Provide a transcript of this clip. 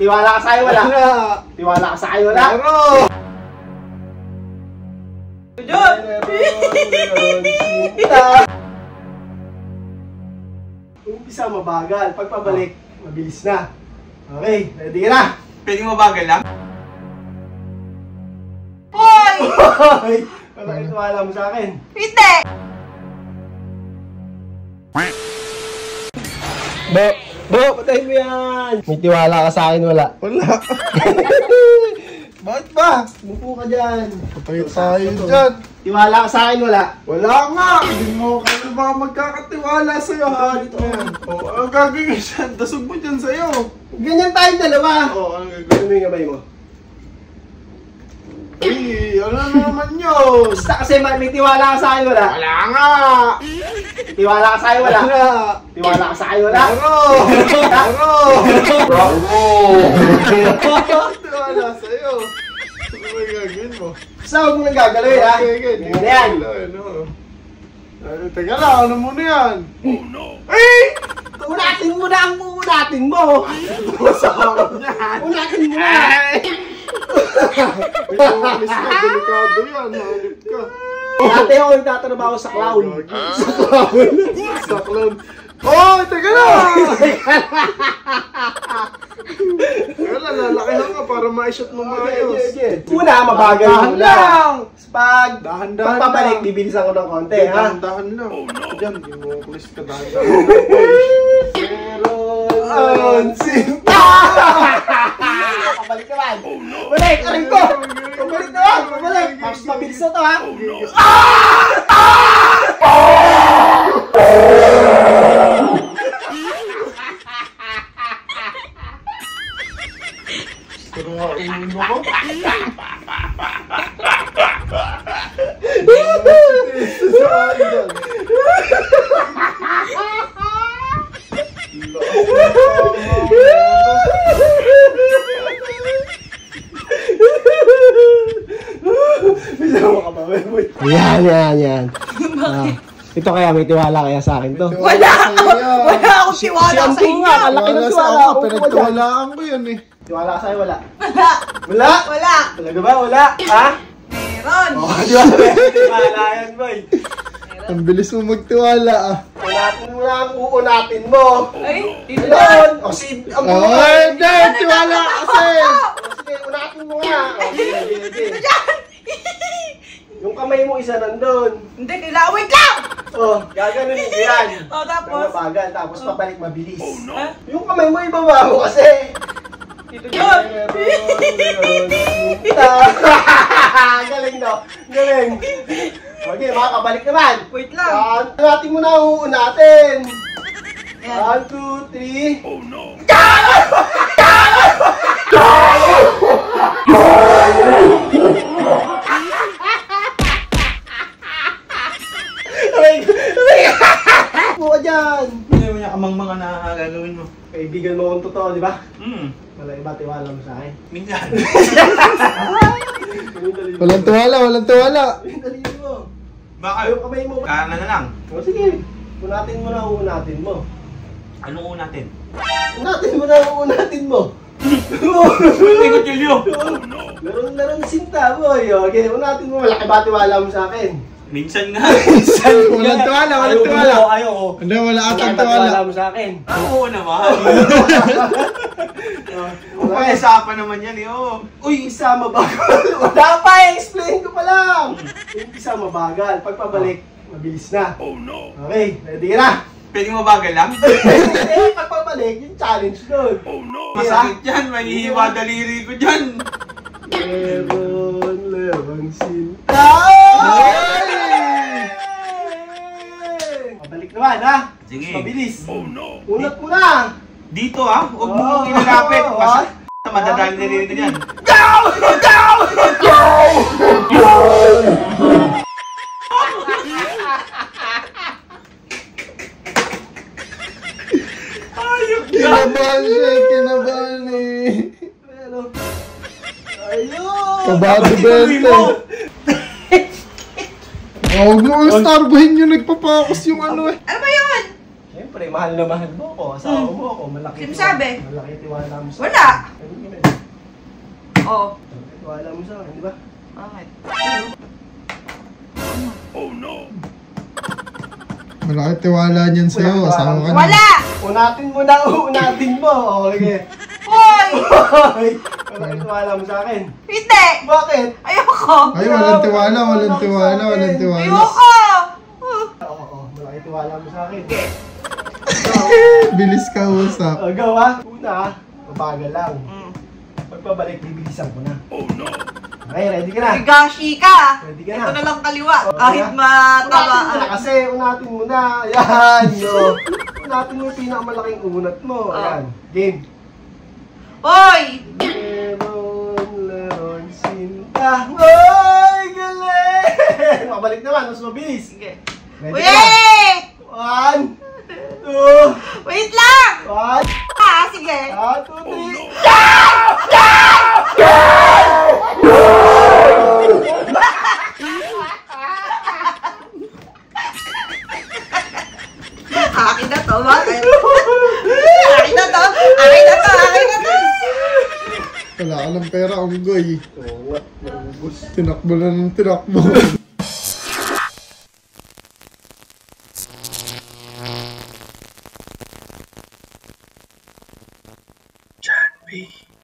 Tiwala ka sa'yo, wala. Tiwala ka sa'yo, wala. Jun! Umpisa mabagal, pagpabalik, mabilis na. Okay, ready ka na? Pwede mabagal lang? Hoy! Hoy! Wala kayo tiwala mo sa akin. Hindi! Bo, patayin mo yan! May tiwala ka sa akin, wala. Wala. Bakit ba? Mupo ka dyan. Patay tayo dyan. Tiwala ka sa akin, wala. Wala nga. Hindi mo kayo baka magkakatiwala sa'yo ha. Dito yan. O, ano gagawin dyan? Dasog mo dyan sa'yo. Ganyan tayong dalawa. O, ano gagawin? Ano yung kamay mo? Ay, ano naman yun? Basta kasi may tiwala ka sa akin, wala. Wala nga. May tiwala ka sa akin, wala. Tiwala ka sa akin, wala. Tiwala sa'yo. Ano ba gagawin mo? Basta huwag mo nang gagalawin, ha? Okay. Ganyan yan. Teka lang, ano muna yan? Oh no! Ay! Unatin mo na ang uunatin mo. Masarap yan. Unatin mo na. May tumalis ka, delikado yan. Halip ka. Dati ako nagtatrabaho sa clown. Sa clown. Oh, teka lang! Kaya lalaki lang ka para ma-shot mo maayos. Una, mabagal mo lang. Pag Dahan-dahan pabalik, lang. bibilisan ko ng konti, ha? Dahan-dahan lang. Diyan, ginukulis ka dahan-dahan. Meron sinta! Pabalik naman. Balik, aray ko! Pabalik naman, pabalik. Mas mabilis na to, ha? Pero nga, ulo ko. Yan. Ito kaya may tiwala kaya sa akin to? Wala akong tiwala sa inyo! Kalaki ng tiwala ako. Pinagtiwalaan ko yun eh. Tiwala ka sa'yo, wala. Wala! Wala? Wala! Talaga ba? Wala? Ha? Meron! Oh, di ba? Tiwala yan, boy. Ang bilis mo magtiwala ah. Unatin mo na ang uunatin mo. Ay! Dito Ayun! doon! O si... Ang Oh, hindi! Tiwala kasi! Sige, unatin mo nga. Sige. Yung kamay mo isa nandun. Hindi, kailangan. Wait lang! Oh, gaganon mo yan. O, tapos? Mabagal, tapos pabalik mabilis. Ha? Yung kamay mo ibaba mo kasi. Dito doon! Galing no? Galing. Okay, makakabalik naman. Wait lang! Unatin mo na ang uunatin. Yan. 1, 2, 3. Oh no! Buka dyan! Hindi mo niya kamang-mga na gagawin mo. Kaibigan mo akong totoo, di ba? Wala iba tiwala mo sa akin. Minsan. Walang tiwala, walang tiwala. Yung dalili mo. Baka Yung kamay mo. kanan na lang. O sige, unatin mo na ang uunatin mo. Anong unatin? Unatin mo na ang uunatin mo. Ikot Julio! Laro na sinta, boy. Okay, unatin mo. Malaki ba tiwala mo sa akin? Minsan nga. Walang tiwala, walang tiwala. Ayoko. Hindi, wala Malaki atang ba tiwala tiwala. mo sa akin? Oo naman. Pag-isapan naman yan eh. Oh. Uy, isa mabagal. Wala pa eh. Explain ko pa lang. Yung isa mabagal. Pagpabalik, mabilis na. Oh no! Okay, ready ka na? Pwede mabagal lang? Eh, pagpabalik, yung challenge doon. Oh no! Masakit yan. Mahihiwa daliri ko dyan. Meron sinta. Pabalik naman, ha? Sige. Mabilis. Oh no! Unat mo na. Dito ah. Huwag mo inalapit. Mas madadali na rin yan. Kinabahan siya, kinabahan eh. Pero, ayun. Kabado bente. Huwag mo yung starbuhin yung nagpapakas yung ano eh. Ano ba yun? Siyempre, Siyempre, mahal na mahal mo ako. Asawa mo ako. Malaki. Sino sabi? Malaki tiwala mo sa Wala. akin. Oo. Malaki tiwala mo sa akin, di ba? Bakit? Malaki tiwala niyan sa'yo. Wala, Asawa ka na. Wala! Unatin mo na, unatin mo. Okay. Hoy! Hoy! Malaki tiwala mo sa akin. Hindi! Bakit? Ayoko! Ay, walang tiwala, walang tiwala, walang tiwala. Ayoko! Oo, malaki tiwala mo sa akin. Okay. Bilis ka usap. O, gawa. Una, mabagal lang. Mm. Pagpabalik, bibilisan ko na. Oh no! Okay, ready ka na? Higashi ka! Ready ka na? Ito na lang kaliwa. Oh, Kahit Unatin mo na matama. kasi, unatin mo na. Yan, no. Unatin mo yung pinakamalaking unat mo. Ayan, game. Hoy! Leron, sinta. Ay, galing! Mabalik naman, mas mabilis. Sige. Ready ka na? Wait! 1, 2, Wait lang! 1, Sige. 2, 3. Akin na to, bakit? Akin na to! Akin na to! Akin na to! Wala ka ng pera, unggoy. Oo, naubos. Tinakbo na ng tinakbo. John B.